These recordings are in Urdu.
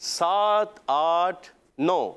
7, 8, 9।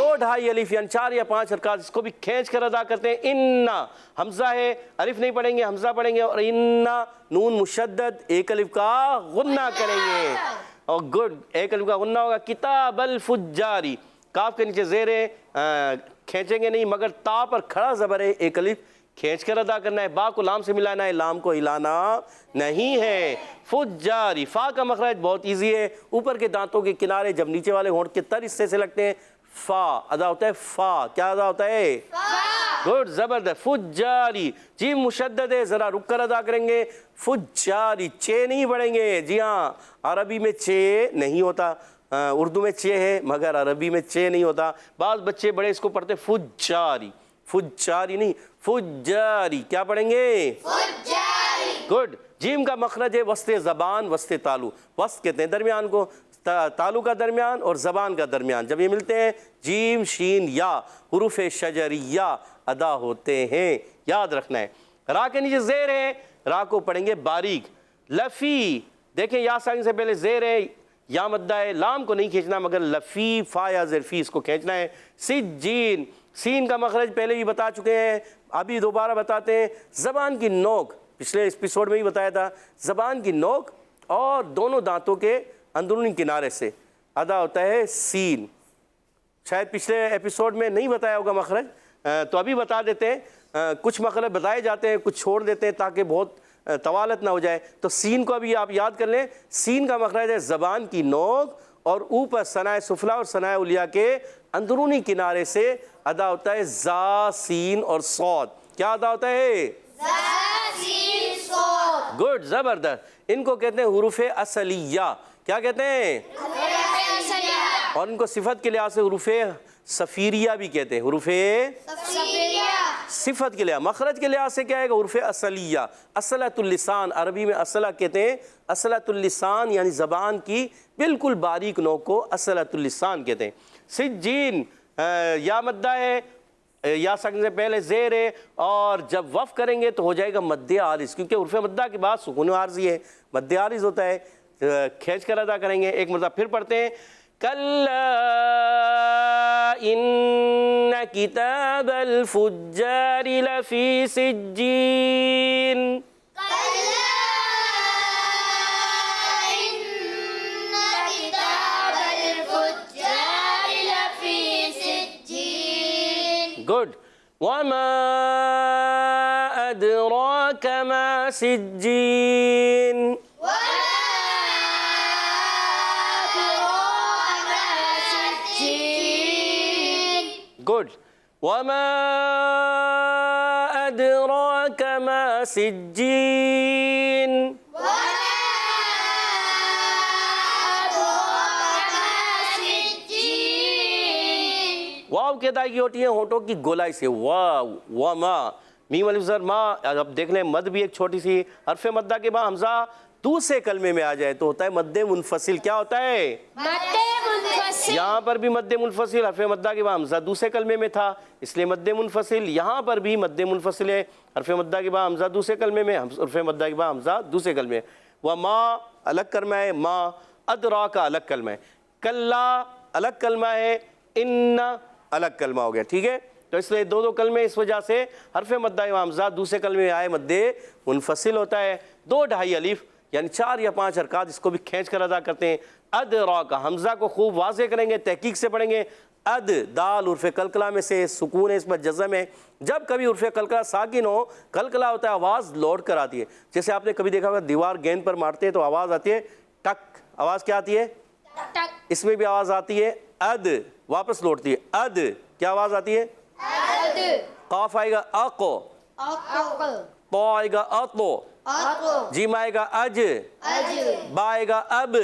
دو ڈھائی الف یعنی 4 یا 5 حرکات اس کو بھی کھینچ کر ادا کرتے ہیں. انا حمزہ ہے, الف نہیں پڑھیں گے, حمزہ پڑھیں گے, اور انا نون مشدد, ایک الف کا غنہ کریں گے. اور گڈ, ایک الف کا غنہ ہوگا. کتاب الفجاری, کاف کے نیچے زیر ہے, کھینچیں گے نہیں مگر تا پر کھڑا زبر ہے, ایک الف کھینچ کر ادا کرنا ہے. با کو لام سے ملانا ہے, لام کو ہلانا نہیں ہے. فجاری, فا کا مخرج بہت ایزی ہے, اوپر کے دانتوں کے کنارے جب نیچے والے ہونٹ کے تر حصے سے لگتے ہیں فا ادا ہوتا ہے. فا کیا ادا ہوتا ہے؟ گڈ, زبردست. فجاری, جیم مشدد ہے, ذرا رک کر ادا کریں گے. فجاری, چے نہیں پڑھیں گے. جی ہاں, عربی میں چے نہیں ہوتا, اردو میں چے ہے مگر عربی میں چے نہیں ہوتا. بعض بچے بڑے اس کو پڑھتے فجاری, فجاری نہیں فجاری. کیا پڑھیں گے؟ فجاری. گڈ. جیم کا مخرج ہے وسط زبان وسط تالو, وسط کہتے ہیں درمیان کو, تالو کا درمیان اور زبان کا درمیان جب یہ ملتے ہیں جیم شین یا حروف شجریہ ادا ہوتے ہیں, یاد رکھنا ہے. را کے نیچے زیر ہے, را کو پڑھیں گے باریک. لفی, دیکھیں یا ساکن سے پہلے زیر ہے, یا مدہ ہے, لام کو نہیں کھینچنا مگر لفی, فا یا ظرفی اس کو کھینچنا ہے. سجین, سین کا مخرج پہلے بھی بتا چکے ہیں, ابھی دوبارہ بتاتے ہیں. زبان کی نوک, پچھلے ایپیسوڈ میں بھی بتایا تھا, زبان کی نوک اور دونوں دانتوں کے اندرونی کنارے سے ادا ہوتا ہے سین. شاید پچھلے ایپیسوڈ میں نہیں بتایا ہوگا مخرج, تو ابھی بتا دیتے ہیں. کچھ مخرج بتائے جاتے ہیں, کچھ چھوڑ دیتے ہیں تاکہ بہت طوالت نہ ہو جائے. تو سین کو ابھی آپ یاد کر لیں. سین کا مخرج ہے زبان کی نوک اور اوپر ثناء سفلی اور ثناء علیٰ کے اندرونی کنارے سے ادا ہوتا ہے زا, سین اور صاد. کیا ادا ہوتا ہے؟ گڈ, زبردست. ان کو کہتے ہیں حروف اصلیہ. کیا کہتے ہیں؟ اور ان کو صفت کے لحاظ سے حروف صفیریہ بھی کہتے ہیں. حروف صفت کے لحاظ, مخرج کے لحاظ سے کیا ہے گا؟ حروف اصلیہ. اصلۃ اللسان, عربی میں اصلہ کہتے ہیں. اصلۃ اللسان یعنی زبان کی بالکل باریک نوک کو اصلۃ اللسان کہتے ہیں. سجین, یا مدہ ہے, یا ساکن سے پہلے زیر ہے, اور جب وف کریں گے تو ہو جائے گا مد عارض, کیونکہ حرف مدہ کے بعد سکون عارضی ہے, مد عارض ہوتا ہے. کھینچ کر ادا کریں گے. ایک مرتبہ پھر پڑھتے ہیں. کلا ان کتاب الفجار لفی سجین. گڈ. وما ادراک ما سجین. گڈ. وما ادراک ما سجین. واو کی ادائیگی ہوتی ہے ہونٹوں کی گولائی سے. واو, وما, میم الف زر ما. اب دیکھ لیں مد بھی ایک چھوٹی سی, حرف مدہ کے بعد حمزہ دوسرے کلمے میں آ جائے تو ہوتا ہے مد منفصل. کیا ہوتا ہے؟ یہاں پر بھی مد منفصل, حرف مدہ کے بعد حمزہ دوسرے کلمے میں تھا اس لیے مد منفصل. یہاں پر بھی مد منفصل ہے, حرف مدہ کے بعد حمزہ دوسرے کلمے میں, حرف مدہ کے بعد حمزہ دوسرے کلمے میں. وما الگ کلمہ ہے, ما ادراک الگ کلمہ ہے, کلا الگ کلمہ ہے, ان الگ کلمہ ہو گیا. ٹھیک ہے, تو اس لیے دو کلمے, اس وجہ سے حرف مدہ و حمزہ دوسرے کلمے میں آئے مد منفصل ہوتا ہے. 2 ڈھائی الف یعنی 4 یا 5 حرکات اس کو بھی کھینچ کر ادا کرتے ہیں. ادراک, حمزہ کو خوب واضح کریں گے, تحقیق سے پڑھیں گے. اد, دال حرف قلقلہ میں سے, سکون ہے, اس پر جزم ہے. جب کبھی حرف قلقلہ ساکن ہو, قلقلہ ہوتا ہے, آواز لوٹ کر آتی ہے. جیسے آپ نے کبھی دیکھا ہوگا دیوار گیند پر مارتے ہیں تو آواز آتی ہے ٹک, آواز کیا آتی ہے؟ اس میں بھی آواز آتی ہے اد, واپس لوٹتی ہے اد. کیا آواز آتی ہے؟ قاف آئے گا اقو, تو آئے گا اطو, جیم آئے گا اج, با آئے گا اب,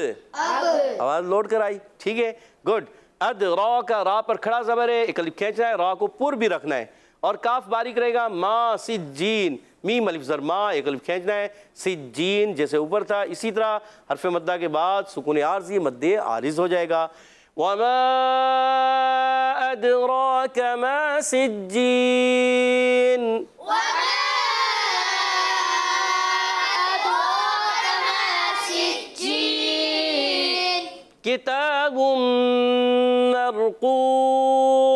آواز لوٹ کر آئی. ٹھیک ہے, گڈ. اد, را کا را پر کھڑا زبر ہے, ایک الف کھینچنا ہے, را کو پر بھی رکھنا ہے, اور کاف باریک رہے گا. ما سجین, میم الف زر ما, ایک الف کھینچنا ہے. سجین جیسے اوپر تھا اسی طرح حرف مدہ کے بعد سکون عارضی مد عارض ہو جائے گا. وما ادراک ما سجین. کتاب مرقوم.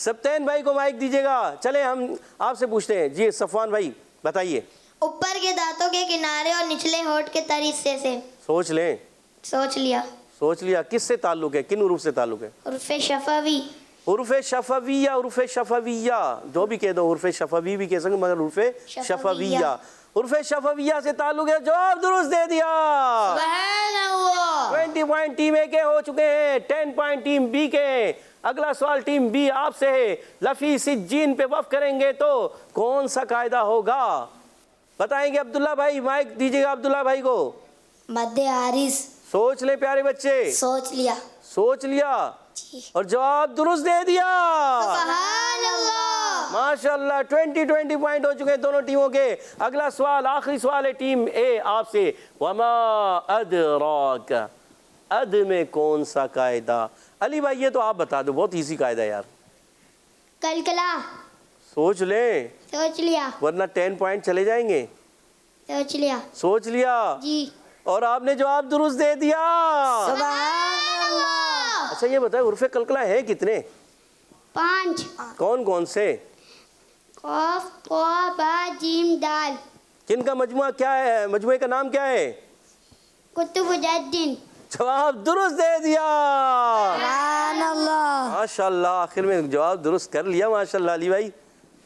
سبتین بھائی کو مائک دیجیے گا. چلیں ہم آپ سے پوچھتے ہیں. جی صفوان بھائی بتائیے. اوپر کے دانتوں کے کنارے اور نچلے ہونٹ کے تر حصے سے. سوچ لیں. سوچ لیا. سوچ لیا. کس سے تعلق ہے, کن حروف سے تعلق ہے؟ حروف شفوی. حروف شفویہ. حروف شفویہ جو بھی کہہ دو, حروف شفوی بھی کہہ سکتے مگر حروف شفویہ. حروف شفویہ سے تعلق ہے. جواب درست دے دیا. سبحان اللہ. 20 پوائنٹ ٹیم اے کے ہو چکے ہیں, 10 پوائنٹ ٹیم بی کے. اگلا سوال ٹیم بی آپ سے ہے. لفی سجین پہ وقف کریں گے تو کون سا قاعدہ ہوگا بتائیں گے؟ عبداللہ بھائی مائک دیجیے گا عبداللہ بھائی کو. مد عارض. سوچ لیں پیارے بچے. سوچ لیا. سوچ لیا اور جواب درست دے دیا. سبحان اللہ. ماشاءاللہ. 20 پوائنٹ ہو چکے ہیں دونوں ٹیموں کے. اگلا سوال آخری سوال ہے ٹیم اے آپ سے. وما ادراک, اد میں کون سا قاعدہ؟ علی بھائی یہ تو آپ بتا دو, بہت ایزی قاعدہ یار. کلکلا. سوچ لیں سوچ لیا. ورنہ 10 پوائنٹ چلے جائیں گے. سوچ لیا. سوچ لیا جی. اور آپ نے جواب درست دے دیا. سبحان اللہ. اچھا یہ بتائیں حروف قلقلہ ہیں کتنے؟ 5. کون کون سے؟ قاف قا با جیم دال. کن کا مجموعہ کیا ہے, مجموعے کا نام کیا ہے؟ کتب جدن. جواب درست دے دیا. سبحان اللہ. ماشاءاللہ آخر میں جواب درست کر لیا. ماشاءاللہ علی بھائی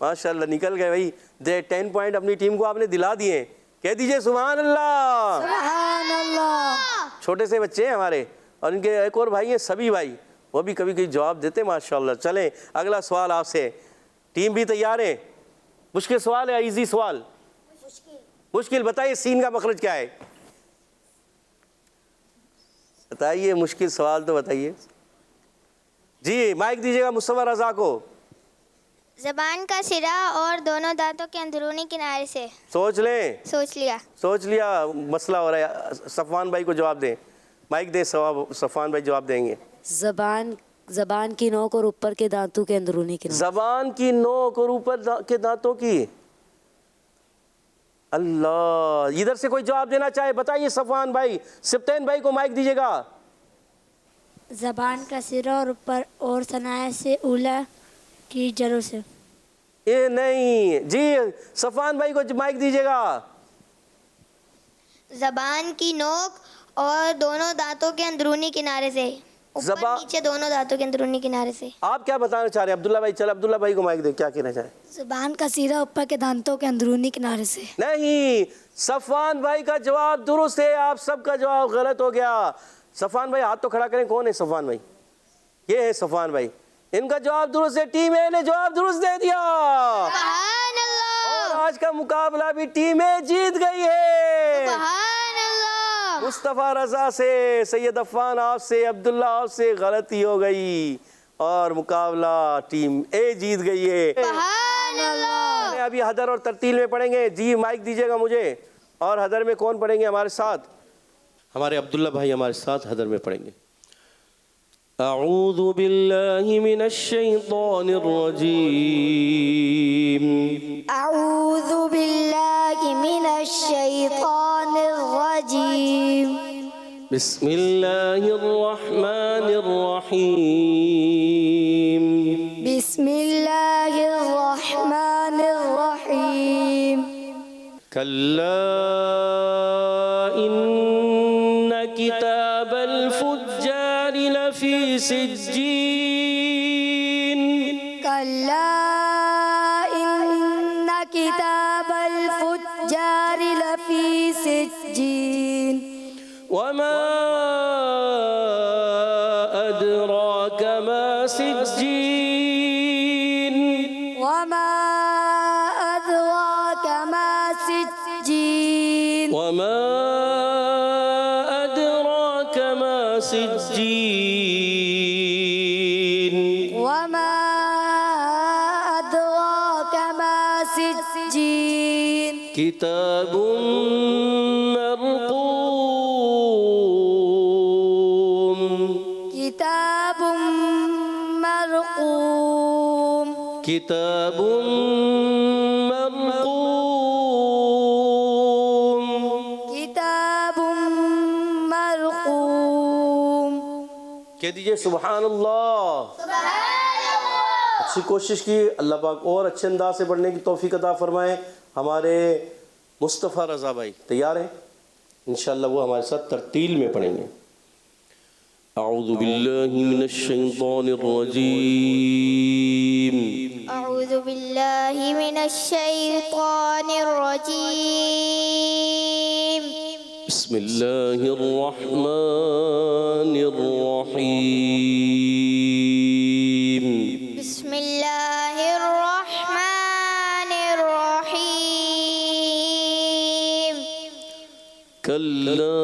ماشاءاللہ نکل گئے بھائی. 10 پوائنٹ اپنی ٹیم کو آپ نے دلا دیے. کہہ دیجئے سبحان اللہ. سبحان اللہ. چھوٹے سے بچے ہیں ہمارے اور ان کے ایک اور بھائی ہیں سبھی بھائی, وہ بھی کبھی کبھی جواب دیتے ماشاءاللہ. چلیں اگلا سوال آپ سے. ٹیم بھی تیار ہے؟ مشکل سوال ہے ایزی سوال؟ مشکل. بتائیے سین کا مخرج کیا ہے؟ بتائیے مشکل سوال تو بتائیے. جی مائک دیجیے گا مصطفیٰ رضا کو. زبان کا سرا اور دونوں دانتوں کے اندرونی کنارے سے. سوچ لیں. سوچ لیا. سوچ لیا. مسئلہ ہو رہا ہے. صفوان بھائی کو جواب دیں. مائک دیں. صفوان بھائی جواب دیں گے. زبان کی نوک اور اوپر کے دانتوں کے اندرونی کنارے. زبان کی نوک اور اوپر کے دانتوں کی. اللہ, ادھر سے کوئی جواب دینا چاہے بتائیے صفوان بھائی. سبتین بھائی کو مائک دیجیے گا. زبان کا سرا اور اوپر اور ثنایا سے اولا کی جڑوں سے. یہ نہیں. جی صفوان بھائی کو مائک دیجیے گا. زبان کی نوک اور دونوں دانتوں کے اندرونی کنارے سے. اوپر نیچے دونوں دانتوں کے اندرونی کنارے سے. آپ کیا بتانا چاہ رہے ہیں عبداللہ بھائی؟ چل عبداللہ بھائی کو مائک دے, کیا کہنا چاہیں؟ زبان کا سرا اوپر کے دانتوں کے اندرونی کنارے سے. نہیں, صفوان بھائی کا جواب درست ہے. آپ سب کا جواب غلط ہو گیا. صفوان بھائی ہاتھ تو کھڑا کریں. کون ہے صفوان بھائی؟ یہ ہے صفوان بھائی. ان کا جواب درست ہے. ٹیم اے نے جواب درست دے دیا. سبحان اللہ. اور آج کا مقابلہ بھی ٹیم اے جیت گئی ہے. سبحان اللہ. مصطفیٰ رضا سے, سید عفان آپ سے, عبداللہ آپ سے غلطی ہو گئی اور مقابلہ ٹیم اے جیت گئی ہے. سبحان اللہ. ابھی حدر اور ترتیل میں پڑھیں گے. جی مائک دیجیے گا مجھے. اور حدر میں کون پڑھیں گے ہمارے ساتھ؟ ہمارے عبداللہ بھائی ہمارے ساتھ حدر میں پڑھیں گے. اعوذ باللہ من الشیطان الرجیم. اعوذ باللہ من الشیطان الرجیم. بسم اللہ الرحمن الرحیم. بسم اللہ الرحمن الرحیم. کلا ان کتاب الفجار لفی سجین. کلا ان کتاب الفجار لفی سجین. وما ادراک ما سجین. وما أدراك ما سجين. وما ادراک ما سجین. وما أدراك ما سجين. کتاب مرقوم. كتاب مرقوم. کتاب مرقوم. كتاب مرقوم. کہہ دیجئے سبحان اللہ. اچھی کوشش کی، اللہ پاک اور اچھے انداز سے پڑھنے کی توفیق عطا فرمائیں۔ ہمارے مصطفیٰ رضا بھائی تیار ہیں؟ انشاءاللہ وہ ہمارے ساتھ ترتیل میں پڑھیں گے۔ اعوذ باللہ من الشیطان الرجیم، أعوذ بالله من الشيطان الرجيم. بسم اللہ الرحمن الرحیم، بسم الله الرحمن الرحيم. کلا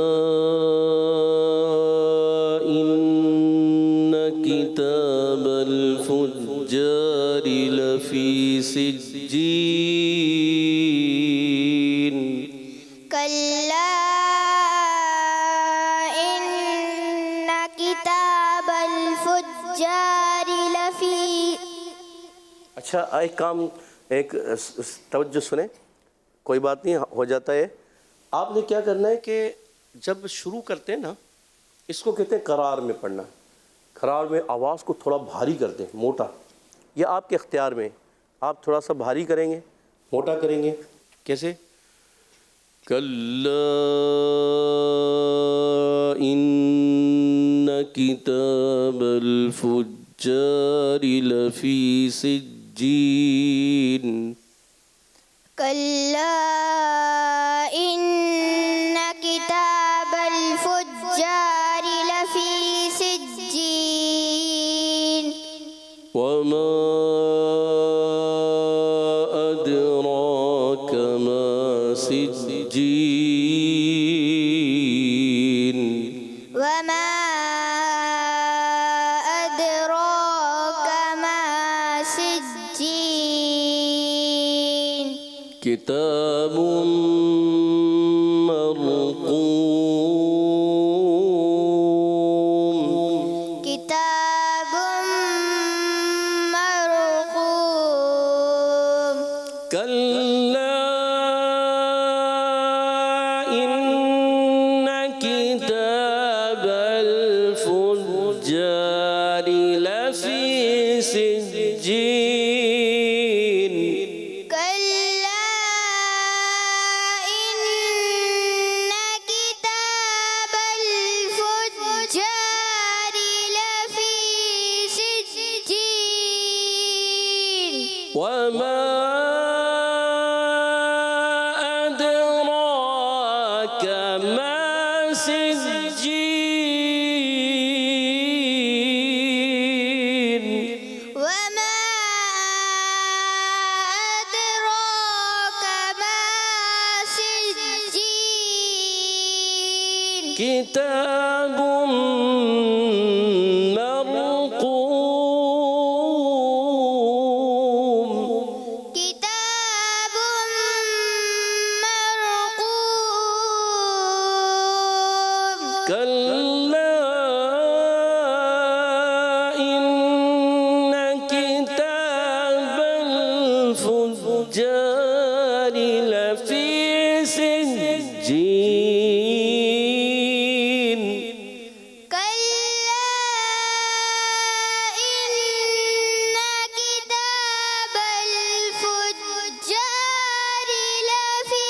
ان کتاب الفجار لفی سجین، كلا إن كتاب الفجار لفي. اچھا ایک کام، ایک توجہ سنیں، کوئی بات نہیں ہو جاتا ہے۔ آپ نے کیا کرنا ہے کہ جب شروع کرتے ہیں نا، اس کو کہتے ہیں قرار میں پڑھنا۔ قرار میں آواز کو تھوڑا بھاری کر دیں، موٹا، یہ آپ کے اختیار میں، آپ تھوڑا سا بھاری کریں گے، موٹا کریں گے، کیسے؟ کلا ان کتاب الفجار لفی سجین، كلا إن كتاب الفجار لفي سجين. وما أدراك ما سجين، وما أدراك ما سجين. كتاب مرقوم، كتاب مرقوم. كلا إن كتاب الفجار لفي سجين، كلا إن كتاب الفجار لفي سجين. وما أدراك ما سجين، وما أدراك ما سجين. كتاب مرقوم، كتاب مرقوم. كلا إن كتاب الفجار لفي سجين، كلا إن كتاب الفجار لفي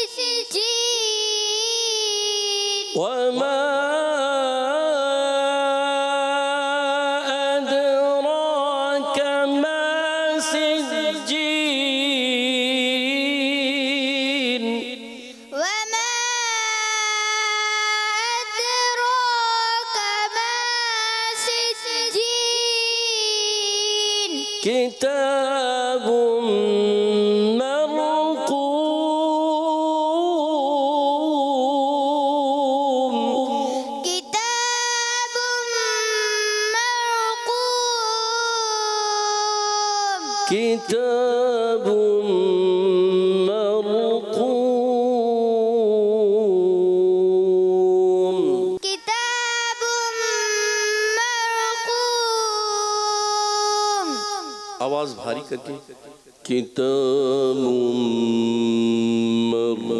سجين. وما أدراك ما سجين، وما أدراك ما سجين. كتاب مرقوم، كتاب مرقوم. كتاب مرقوم، كتاب مرقوم. آواز بھاری کر کے، کتاب مرقوم،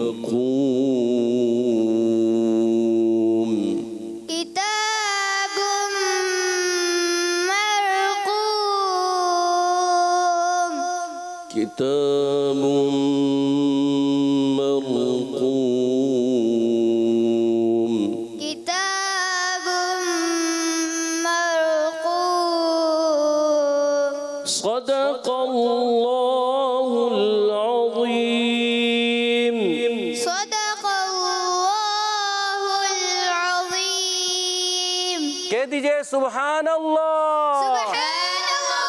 كتاب مرقوم. كتاب مرقوم كتاب مرقوم صدق الله العظيم صدق الله العظيم کہہ دیجئے سبحان اللہ سبحان اللہ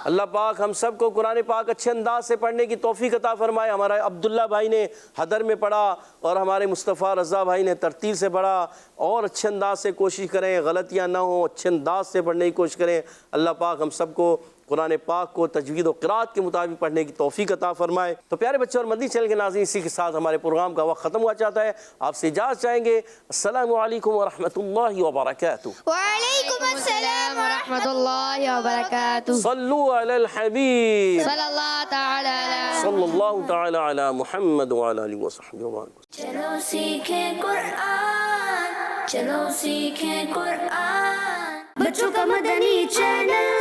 اللہ پاک ہم سب کو قرآن پاک اچھے انداز سے پڑھنے کی توفیق عطا فرمائے. ہمارا عبداللہ بھائی نے حدر میں پڑھا اور ہمارے مصطفیٰ رضا بھائی نے ترتیل سے پڑھا. اور اچھے انداز سے کوشش کریں, غلطیاں نہ ہوں, اچھے انداز سے پڑھنے کی کوشش کریں. اللہ پاک ہم سب کو قرآن پاک کو تجوید و قرات کے مطابق پڑھنے کی توفیق عطا فرمائے. تو پیارے بچوں اور مدنی چینل کے ناظرین, اسی کے ساتھ ہمارے پروگرام کا وقت ختم ہوا چاہتا ہے. آپ سے اجازت چاہیں گے. السلام علیکم ورحمۃ اللہ وبرکاتہ. وعلیکم السلام ورحمۃ اللہ وبرکاتہ. صلو علی الحبیب صلی اللہ تعالی علی صلی اللہ تعالی علی محمد وعلی آلہ وصحبہ وبارک. چلو سیکھیں قرآن, چلو سیکھیں قرآن. بچوں کا مدنی چینل